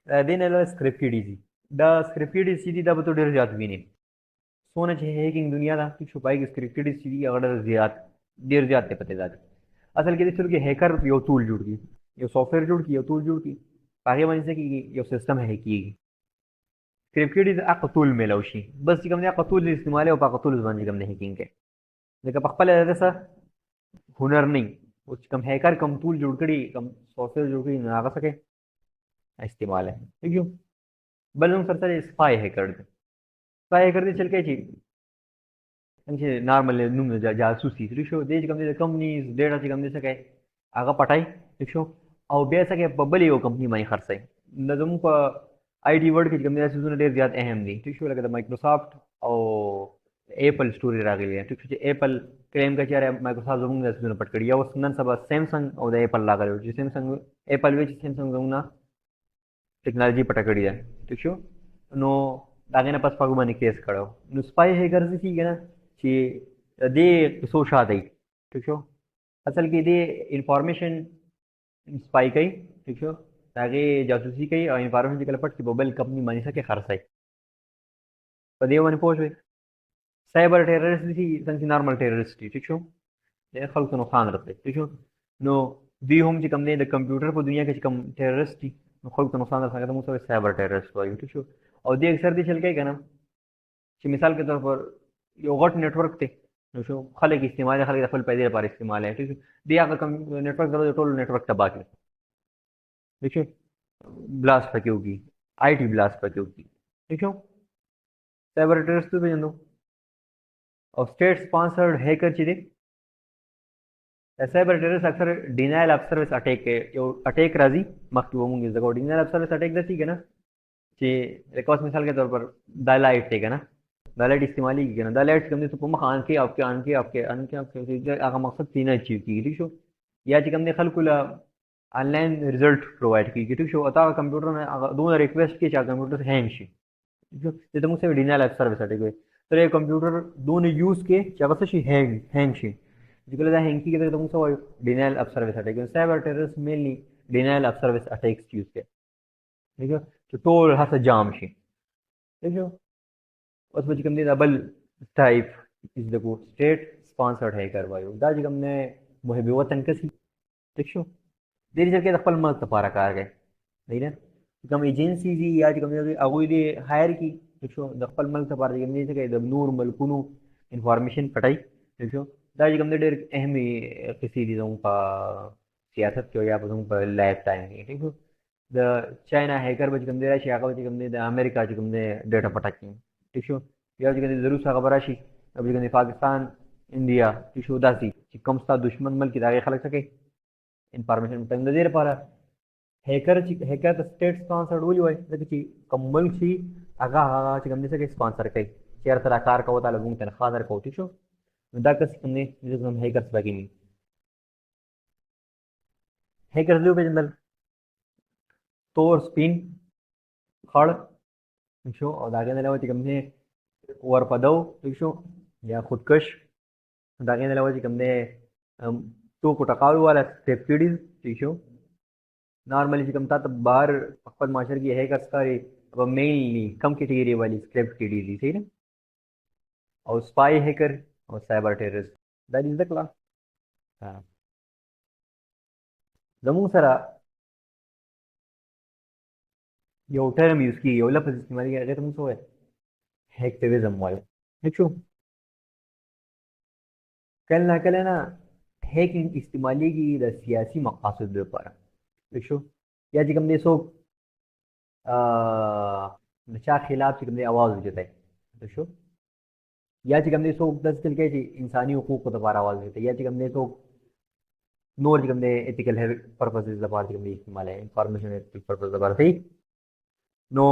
دین له سکرپټ کړي دي دا سکرپټ چې دي دا به ډېر زیات ویني څونه چې هیکینګ دنیا ده ټیک شو پای کې سکرپټ چې دي هغه ډېر زیات دی پته ځي اصل کې د څه کې هیکر یو ټول جوړ کی یو سافټویر جوړ کی یو ټول جوړ کی هغه باندې څه کیږي یو سیستم هیک کیږي سکرپټ دې هغه ټول ملو شي بس چې کوم نه هغه ټول استعمال او هغه ټول باندې کوم نه هیکینګ کې ځکه په خپل څه هنر نه او چې کوم هیکر کوم ټول جوړ کړي کوم سافټویر جوړ کړي نه هغه څه کې استعمال ہے ٹھیک ہے بل نوم سره سره سپای هیکر دی سپای هیکر دی چل کې چې چې نارمل نوم د جاسوسي ټیک شو دې چې کوم د کمپنیز ډیټا چې کوم دې څه کوي هغه پټای ټیک شو او بیا څه کې په بل یو کمپنی باندې خرڅای نظم په آی ټي ورډ کې کوم دې څه ډېر زیات اهم دي ټیک شو لکه د مایکروسافټ او ایپل سټوري راغلی ټیک شو چې ایپل کلیم کوي چې مایکروسافټ زموږ د څه پټ کړی او نن سبا سامسنګ او د ایپل راغلی چې سامسنګ ایپل وی چې سامسنګ زموږ ټیکنالوژي پټه کړې ده ټیک شو نو دا غنه پس پاګو باندې کیس کړو نو سپای هیکر څه کیږي نه چې دې قصو شاده ټیک شو اصل کې دې انفارمیشن سپای کوي ټیک شو هغه جاسوسي کوي او انفارمیشن چې کله پټ کې بل کمپنی باندې څه کې خرڅای په دې باندې پوښوي سایبر ټیرریست دي څنګه نارمل ټیرریست ټیک شو د خلکو نقصان رسوي ټیک شو نو دوی هم چې کوم نه د کمپیوټر په دنیا کې چې کوم ټیرریست دي نو خلکو ته نقصان رسوي موږ سره سایبر ټیرریست وایو ټیک شو او دې اکثر دي چل کوي کنه چې مثال کے طور پر یو غټ نیټورک ته نو شو خلک استعمال خلک خپل پیسې لپاره استعمال ہے ٹھیک دی هغه کوم نیټورک درو ټول نیټورک تباہ کړي ٹھیک ہے بلاست پکې وږي آی ټي بلاست پکې وږي ٹھیک ہے سایبر ټیرریست به جنو او سټیټ سپانسرډ هیکر چې دی سایبر ټیرریست اکثر ډینایل اف سروس اٹیک یو اٹیک راځي مخکې ومونږ زګو ډینایل اف سروس اٹیک دسی کنه چې ریکوست مثال کے طور پر دا لایټ ته کنه دا لایټ استعمالي کنه دا لایټ کوم څه په مخ ان کې آپ کے هغه مقصد تینه اچیو کیږي شو یا چې کوم نه خلکو له آنلاین ریزلټ پرووایډ کیږي ټیک شو اتا کمپیوټر نه هغه دوه ریکویسټ کې چې کمپیوټر هینګ شي ټیک ته موږ سره ډینایل اف سروس اٹیک وي تر کمپیوټر دوه یوز کې چې هغه څه شي هینګ شي Because the hanky के तो मुझे denial of service attack cyber terrorists mainly denial of service attacks use के ठीक है तो टोल हसा जाम شي ठीक है उस वजह कम ने डबल टाइप इस देखो स्टेट स्पॉन्सर्ड है करवायो دا چې کوم نه محب وطن کسي ठीक شو دې چې کې خپل ملک لپاره کار کوي دی نه کوم ایجنسی دي یا چې کوم هغه دې هایر کی ठीक شو د خپل ملک لپاره چې نه چې د نور ملکونو انفارمیشن پټای ठीक شو دا چې کوم ډېر اهمي قصې دي زموږ په سیاست کې یا په زموږ په لایف ټایم کې ٹھیک ہے د چاینا هیکر به کوم دی راشي هغه چې کوم دی د امریکا چې کوم دی ډیټا پټا کوي ٹھیک شو یا چې کوم دی ضرور هغه راشي او چې کوم دی پاکستان انډیا ټھیک شو داسي چې کوم ستا دشمن ملک دا خلک څه کوي انفارمیشن ټیم د دې لپاره هیکر د سټیټ سپانسرډ ولي وای ځکه چې کوم ملک شي هغه چې کوم دی څه کوي سپانسر کوي چې سره کار کوي تعالی موږ تنخواه درکو ټھیک شو دا کس کوم دی چې کوم هیکرز باندې هیکرز له په تور سپین خړ شو او دا غنه لوي کوم نه ور پدو شو یا خودکش دا غنه لوي کوم نه تو کو ټکاوي والا سټیپډیز شو نارملی چې کوم ته بهر خپل معاشر کې هیکرز کاری अब मेनली कम कैटेगरी वाली स्क्रिप्ट की डी सही ना और स्पाई हैकर और cyber terrorist that is the class हाँ زموږ سره یو ټرم یوز کی یو لفظ استعمالي هغه ته موږ وایو هیکټیویزم وایو ٹھیک شو کله نه کله نه هیکینګ استعماليږي د سیاسي مقاصد لپاره ٹھیک شو یا چې کوم دې څوک د چا خلاف چې کوم دې आवाज وجدای ٹھیک شو یا چې کوم دې څوک د څه کې چې انساني حقوقو لپاره आवाज وجدای یا چې کوم دې څوک نور چې کوم دې ایتیکل پرپسز لپاره چې کوم دې استعمال ہے انفارمیشن ایتیکل پرپز لپاره صحیح نو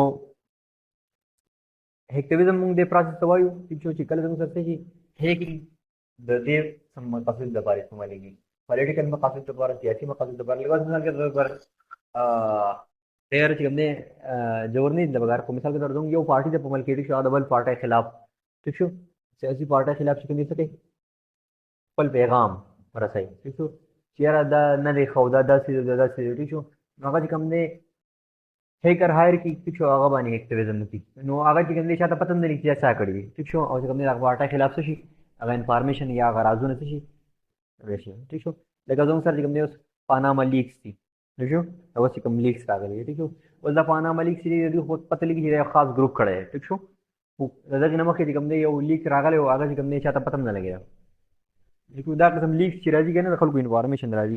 هیکټیویزم موږ د پروسس توایو چې کله موږ سره شي هیکینګ د دې سم مقاصد لپاره استعمالېږي پولیټیکل مقاصد لپاره سیاسي مقاصد لپاره لږه مثال کې طور پر ډېر چې کوم دې جوړنی د بغیر په مثال کې درځم یو پارټي د پمل کې شو د بل پارټي خلاف ٹھیک شو سیاسي پارټي خلاف چې کوم دې څه خپل پیغام ورسوي ٹھیک شو چیرې دا نه دی خو دا داسې ټھیک شو هغه چې کوم دې هیکر هایر کی ټیک شو هغه باندې اکټیویزم کی نو هغه چې کوم دي چاته پته نه لري چې څه کړی ټیک شو او چې کوم دي هغه واټه خلاف څه شي هغه انفارمیشن یا هغه رازونه څه شي راشي ټیک شو لکه زموږ سره چې کوم دي اوس پاناما لیکس دي ټیک شو هغه چې کوم لیکس راغلي ټیک شو اوس دا پاناما لیکس دي د پته لګي چې یو خاص ګروپ کړی دی ټیک شو دغه نه مخکې چې کوم دی یو لیک راغلی او هغه چې کوم دی چاته پته نه لګي دا قسم لیکس چې راځي کنه د خلکو انفارمیشن راځي